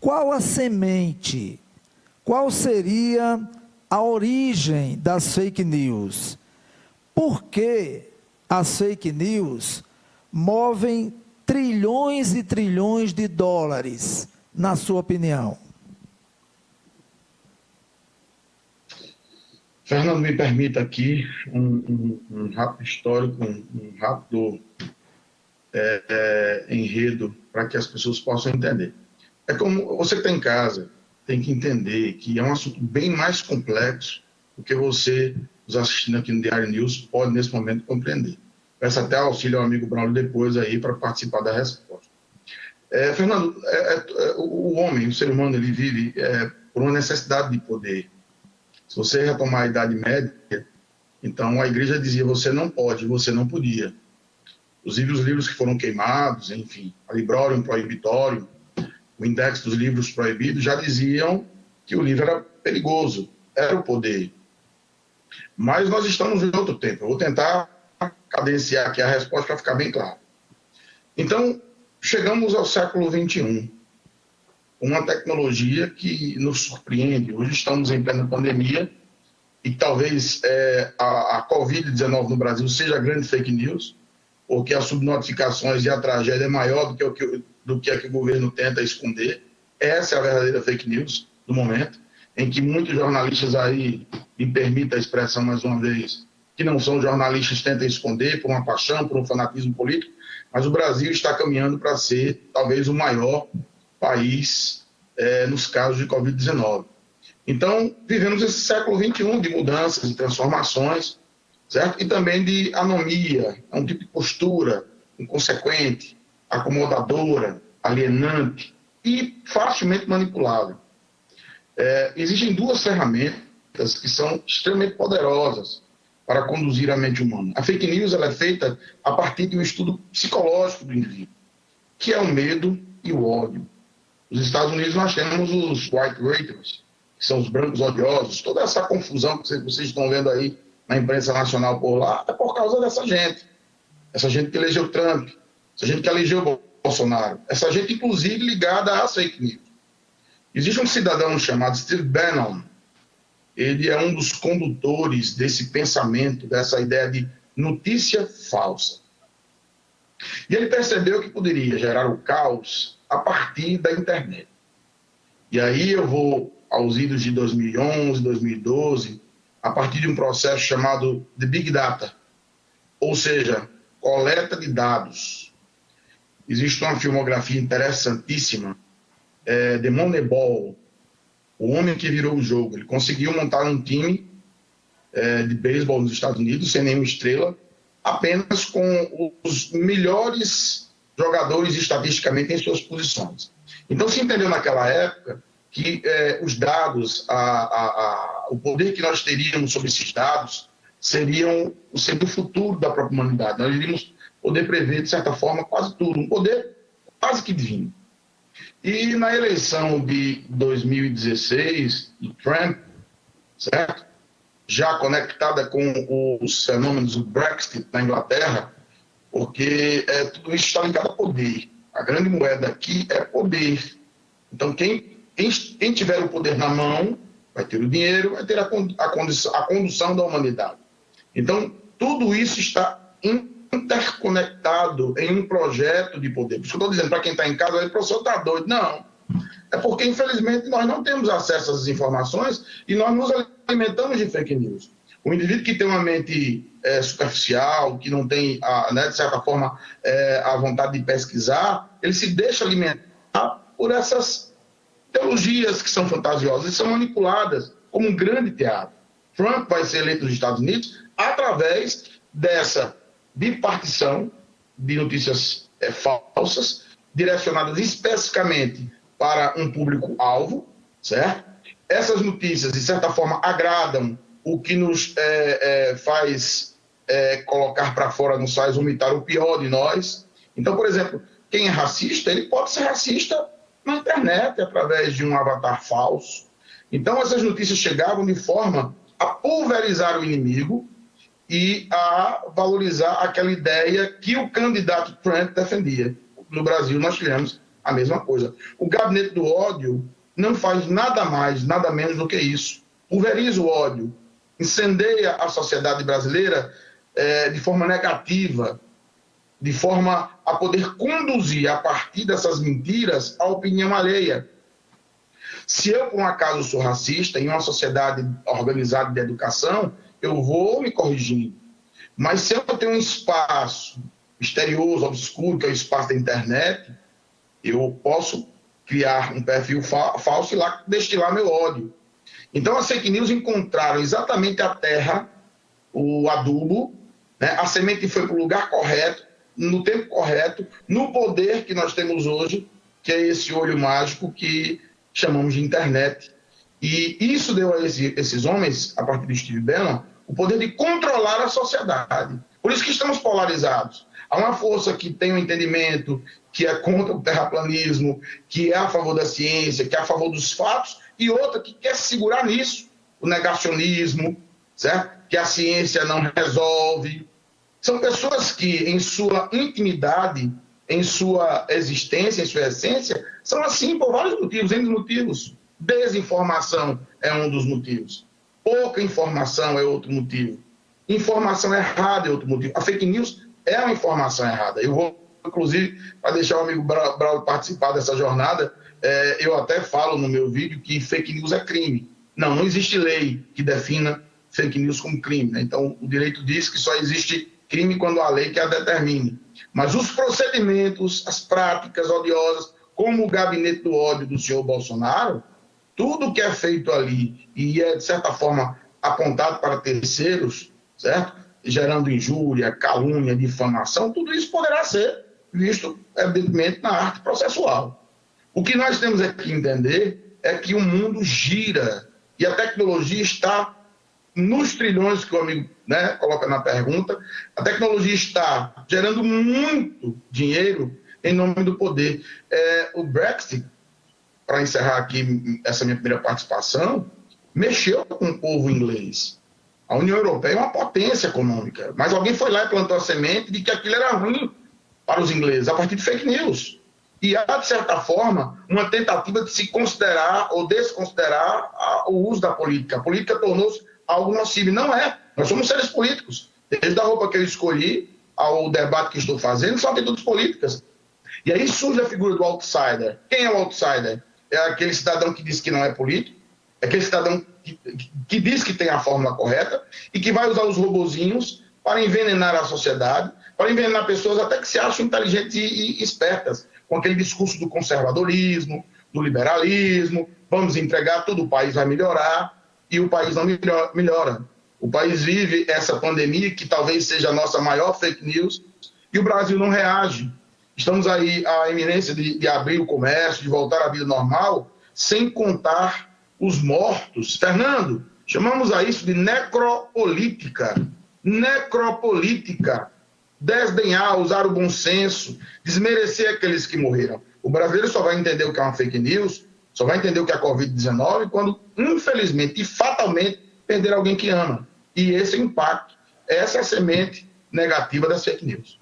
qual a semente, qual seria a origem das fake news? Por que as fake news movem trilhões e trilhões de dólares, na sua opinião? Fernando, me permita aqui um rápido histórico, um rápido enredo para que as pessoas possam entender. É como você que está em casa tem que entender que é um assunto bem mais complexo do que você, nos assistindo aqui no Diário News, pode nesse momento compreender. Peço até auxílio ao amigo Braulio depois aí para participar da resposta. Fernando, o homem, o ser humano, ele vive por uma necessidade de poder. Se você retomar a Idade Média, então a igreja dizia você não pode, você não podia. Os livros que foram queimados, enfim, a Librorium Prohibitorium, o Index dos Livros Proibidos, já diziam que o livro era perigoso, era o poder. Mas nós estamos em outro tempo. Eu vou tentar cadenciar aqui a resposta para ficar bem claro. Então, chegamos ao século XXI, uma tecnologia que nos surpreende. Hoje estamos em plena pandemia e talvez a Covid-19 no Brasil seja a grande fake news, porque as subnotificações e a tragédia é maior do que a que o governo tenta esconder. Essa é a verdadeira fake news do momento, em que muitos jornalistas aí, me permita a expressão mais uma vez, que não são jornalistas, tentam esconder por uma paixão, por um fanatismo político, mas o Brasil está caminhando para ser talvez o maior país nos casos de Covid-19. Então, vivemos esse século XXI de mudanças, de transformações, certo? E também de anomia, é um tipo de postura inconsequente, acomodadora, alienante e facilmente manipulável. Existem duas ferramentas que são extremamente poderosas para conduzir a mente humana. A fake news ela é feita a partir de um estudo psicológico do indivíduo, que é o medo e o ódio. Nos Estados Unidos nós temos os white haters, que são os brancos odiosos. Toda essa confusão que vocês estão vendo aí na imprensa nacional por lá é por causa dessa gente. Essa gente que elegeu Trump, essa gente que elegeu Bolsonaro, essa gente inclusive ligada às fake news. Existe um cidadão chamado Steve Bannon. Ele é um dos condutores desse pensamento, dessa ideia de notícia falsa. E ele percebeu que poderia gerar o caos a partir da internet. E aí eu vou aos idos de 2011, 2012, a partir de um processo chamado de Big Data, ou seja, coleta de dados. Existe uma filmografia interessantíssima, The Moneyball, o homem que virou o jogo. Ele conseguiu montar um time de beisebol nos Estados Unidos, sem nenhuma estrela, apenas com os melhores jogadores estatisticamente em suas posições. Então se entendeu naquela época que os dados, o poder que nós teríamos sobre esses dados seria o futuro da própria humanidade. Nós iríamos poder prever, de certa forma, quase tudo, um poder quase que divino. E na eleição de 2016, do Trump, certo? Já conectada com os fenômenos do Brexit na Inglaterra, porque tudo isso está ligado a poder. A grande moeda aqui é poder. Então, quem tiver o poder na mão vai ter o dinheiro, vai ter a condução da humanidade. Então, tudo isso está interconectado em um projeto de poder. Por isso que eu estou dizendo para quem está em casa, o professor está doido. Não. É porque, infelizmente, nós não temos acesso a essas informações e nós nos alimentamos de fake news. O indivíduo que tem uma mente superficial, que não tem, de certa forma, a vontade de pesquisar, ele se deixa alimentar por essas teologias que são fantasiosas e são manipuladas como um grande teatro. Trump vai ser eleito nos Estados Unidos através dessa bipartição de notícias falsas, direcionadas especificamente para um público-alvo, certo? Essas notícias, de certa forma, agradam o que nos faz colocar para fora, nos faz vomitar o pior de nós. Então, por exemplo, quem é racista, ele pode ser racista na internet, através de um avatar falso. Então, essas notícias chegavam de forma a pulverizar o inimigo e a valorizar aquela ideia que o candidato Trump defendia. No Brasil, nós tivemos a mesma coisa. O gabinete do ódio não faz nada mais, nada menos do que isso. Pulveriza o ódio, incendeia a sociedade brasileira de forma negativa, de forma a poder conduzir, a partir dessas mentiras, a opinião alheia. Se eu, por um acaso, sou racista, em uma sociedade organizada de educação, eu vou me corrigindo. Mas se eu tenho um espaço misterioso, obscuro, que é o espaço da internet, eu posso criar um perfil falso e lá destilar meu ódio. Então, as fake news encontraram exatamente a terra, o adubo, né? A semente foi para o lugar correto, no tempo correto, no poder que nós temos hoje, que é esse olho mágico que chamamos de internet. E isso deu a esses homens, a partir do Steve Bannon, o poder de controlar a sociedade. Por isso que estamos polarizados. Há uma força que tem um entendimento, que é contra o terraplanismo, que é a favor da ciência, que é a favor dos fatos, e outra que quer se segurar nisso, o negacionismo, certo? Que a ciência não resolve. São pessoas que, em sua intimidade, em sua existência, em sua essência, são assim por vários motivos, N motivos. Desinformação é um dos motivos. Pouca informação é outro motivo. Informação errada é outro motivo. A fake news é uma informação errada. Eu vou, inclusive, para deixar o amigo Braulio participar dessa jornada, eu até falo no meu vídeo que fake news é crime. Não existe lei que defina fake news como crime, né? Então, o direito diz que só existe crime quando há lei que a determine. Mas os procedimentos, as práticas odiosas, como o gabinete do ódio do senhor Bolsonaro, tudo que é feito ali e é, de certa forma, apontado para terceiros, certo? Gerando injúria, calúnia, difamação, tudo isso poderá ser visto, evidentemente, na arte processual. O que nós temos que entender é que o mundo gira e a tecnologia está nos trilhões que o amigo, né, coloca na pergunta. A tecnologia está gerando muito dinheiro em nome do poder. O Brexit, para encerrar aqui essa minha primeira participação, mexeu com o povo inglês. A União Europeia é uma potência econômica, mas alguém foi lá e plantou a semente de que aquilo era ruim para os ingleses, a partir de fake news. E há, de certa forma, uma tentativa de se considerar ou desconsiderar o uso da política. A política tornou-se algo nocivo. Não é. Nós somos seres políticos. Desde a roupa que eu escolhi ao debate que estou fazendo, são atitudes políticas. E aí surge a figura do outsider. Quem é o outsider? É aquele cidadão que diz que não é político, é aquele cidadão que diz que tem a fórmula correta e que vai usar os robozinhos para envenenar a sociedade, para envenenar pessoas até que se acham inteligentes e espertas, com aquele discurso do conservadorismo, do liberalismo, vamos entregar, todo o país vai melhorar, e o país não melhora. O país vive essa pandemia, que talvez seja a nossa maior fake news, e o Brasil não reage. Estamos aí à iminência de abrir o comércio, de voltar à vida normal, sem contar os mortos. Fernando, chamamos a isso de necropolítica. Necropolítica. Desdenhar, usar o bom senso, desmerecer aqueles que morreram. O brasileiro só vai entender o que é uma fake news, só vai entender o que é a Covid-19 quando, infelizmente e fatalmente, perder alguém que ama. E esse é o impacto, essa é a semente negativa das fake news.